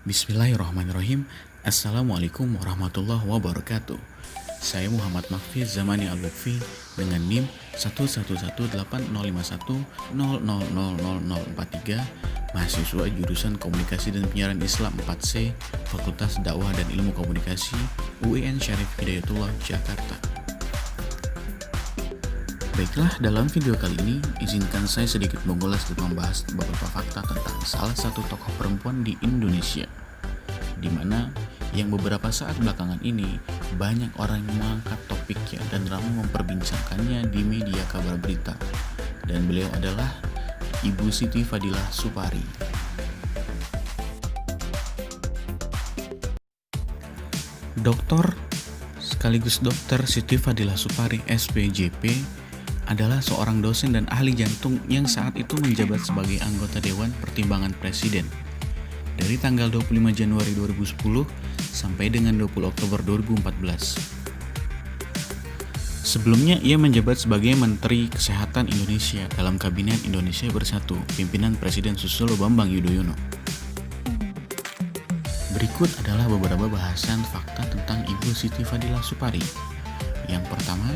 Bismillahirrahmanirrahim. Assalamualaikum warahmatullahi wabarakatuh. Saya Muhammad Mahfiz Zamani Al-Lutfi dengan NIM 1118050000043, mahasiswa jurusan Komunikasi dan Penyiaran Islam 4C, Fakultas Dakwah dan Ilmu Komunikasi, UIN Syarif Hidayatullah, Jakarta. Baiklah, dalam video kali ini, izinkan saya sedikit mengulas dan membahas beberapa fakta tentang salah satu tokoh perempuan di Indonesia, di mana yang beberapa saat belakangan ini banyak orang yang mengangkat topiknya dan ramai memperbincangkannya di media kabar berita, dan beliau adalah Ibu Siti Fadilah Supari. Doktor sekaligus Dokter Siti Fadilah Supari SPJP adalah seorang dosen dan ahli jantung yang saat itu menjabat sebagai anggota Dewan Pertimbangan Presiden dari tanggal 25 Januari 2010 sampai dengan 20 Oktober 2014. Sebelumnya ia menjabat sebagai Menteri Kesehatan Indonesia dalam Kabinet Indonesia Bersatu, pimpinan Presiden Susilo Bambang Yudhoyono. Berikut adalah beberapa bahasan fakta tentang Ibu Siti Fadilah Supari. Yang pertama,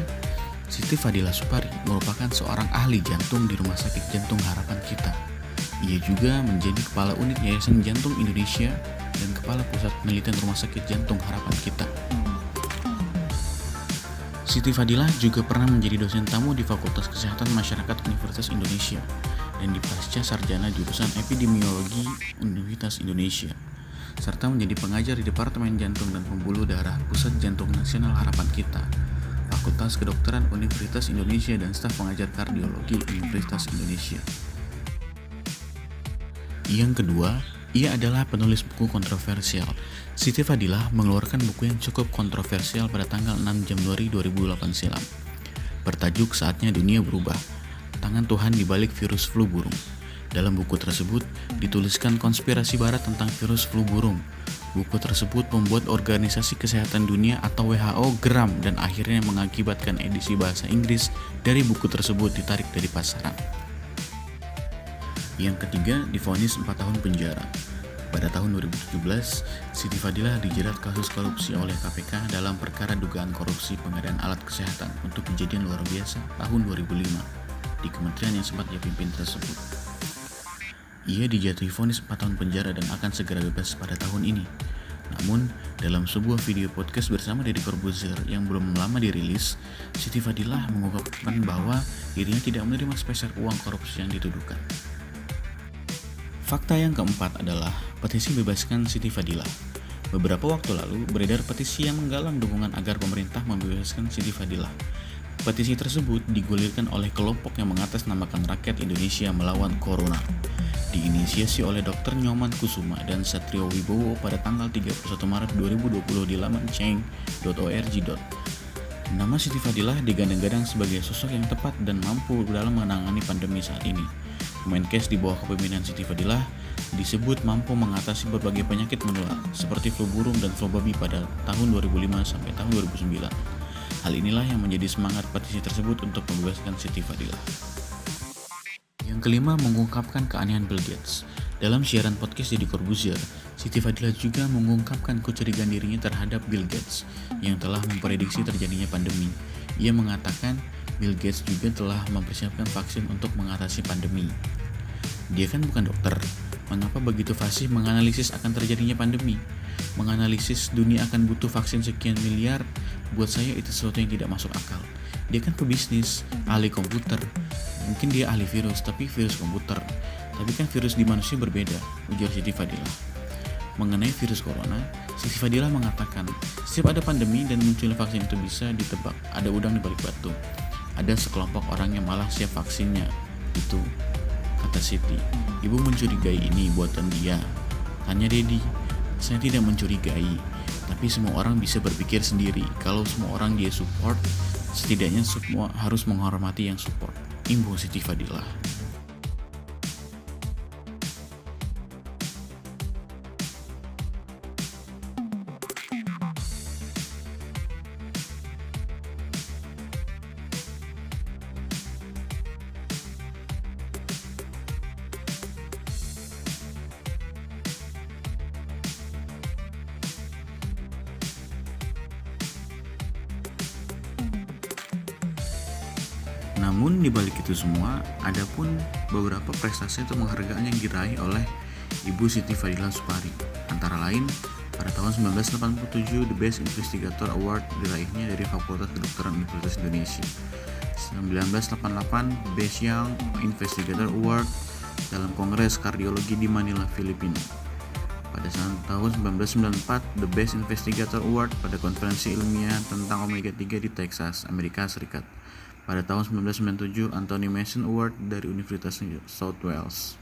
Siti Fadilah Supari merupakan seorang ahli jantung di Rumah Sakit Jantung Harapan Kita. Ia juga menjadi Kepala Unit Yayasan Jantung Indonesia dan Kepala Pusat Penelitian Rumah Sakit Jantung Harapan Kita. Siti Fadilah juga pernah menjadi dosen tamu di Fakultas Kesehatan Masyarakat Universitas Indonesia dan di Pasca Sarjana jurusan Epidemiologi Universitas Indonesia, serta menjadi pengajar di Departemen Jantung dan Pembuluh Darah Pusat Jantung Nasional Harapan Kita, Fakultas Kedokteran Universitas Indonesia, dan staf pengajar kardiologi Universitas Indonesia. Yang kedua, ia adalah penulis buku kontroversial. Siti Fadilah mengeluarkan buku yang cukup kontroversial pada tanggal 6 Januari 2008 silam, bertajuk Saatnya Dunia Berubah, Tangan Tuhan di Balik Virus Flu Burung. Dalam buku tersebut dituliskan konspirasi barat tentang virus flu burung. Buku tersebut membuat Organisasi Kesehatan Dunia atau WHO geram dan akhirnya mengakibatkan edisi bahasa Inggris dari buku tersebut ditarik dari pasaran. Yang ketiga, divonis 4 tahun penjara. Pada tahun 2017, Siti Fadilah dijerat kasus korupsi oleh KPK dalam perkara dugaan korupsi pengadaan alat kesehatan untuk kejadian luar biasa tahun 2005 di kementerian yang sempat ia pimpin tersebut. Ia dijatuhi vonis 4 tahun penjara dan akan segera bebas pada tahun ini. Namun, dalam sebuah video podcast bersama Deddy Corbuzier yang belum lama dirilis, Siti Fadilah mengungkapkan bahwa dirinya tidak menerima sepeser uang korupsi yang dituduhkan. Fakta yang keempat adalah petisi bebaskan Siti Fadilah. Beberapa waktu lalu beredar petisi yang menggalang dukungan agar pemerintah membebaskan Siti Fadilah. Petisi tersebut digulirkan oleh kelompok yang mengatasnamakan Rakyat Indonesia Melawan Corona, diinisiasi oleh Dr. Nyoman Kusuma dan Satrio Wibowo pada tanggal 31 Maret 2020 di laman change.org. Nama Siti Fadilah digadang-gadang sebagai sosok yang tepat dan mampu dalam menangani pandemi saat ini. Kemenkes di bawah kepemimpinan Siti Fadilah disebut mampu mengatasi berbagai penyakit menular seperti flu burung dan flu babi pada tahun 2005 sampai tahun 2009. Hal inilah yang menjadi semangat petisi tersebut untuk membebaskan Siti Fadilah. Yang kelima, mengungkapkan keanehan Bill Gates. Dalam siaran podcast Deddy Corbuzier, Siti Fadilah juga mengungkapkan kecurigaan dirinya terhadap Bill Gates yang telah memprediksi terjadinya pandemi. Ia mengatakan Bill Gates juga telah mempersiapkan vaksin untuk mengatasi pandemi. Dia kan bukan dokter, mengapa begitu fasih menganalisis akan terjadinya pandemi? Menganalisis dunia akan butuh vaksin sekian miliar, buat saya itu sesuatu yang tidak masuk akal. Dia kan pebisnis, ahli komputer. Mungkin dia ahli virus, tapi virus komputer. Tapi kan virus di manusia berbeda, ujar Siti Fadilah. Mengenai virus corona, Siti Fadilah mengatakan, setiap ada pandemi dan munculnya vaksin itu bisa ditebak, ada udang di balik batu. Ada sekelompok orang yang malah siap vaksinnya. Itu, kata Siti. Ibu mencurigai ini buatan dia. Tanya Deddy. Saya tidak mencurigai, tapi semua orang bisa berpikir sendiri. Kalau semua orang dia support, setidaknya semua harus menghormati yang support. Ibu Siti Fadilah. Namun di balik itu semua, ada pun beberapa prestasi atau penghargaan yang diraih oleh Ibu Siti Fadila Supari. Antara lain, pada tahun 1987 The Best Investigator Award diraihnya dari Fakultas Kedokteran Universitas Indonesia. 1988 Best Young Investigator Award dalam Kongres Kardiologi di Manila, Filipina. Pada tahun 1994 The Best Investigator Award pada konferensi ilmiah tentang omega 3 di Texas, Amerika Serikat. Pada tahun 1997 Anthony Mason Award dari Universitas South Wales.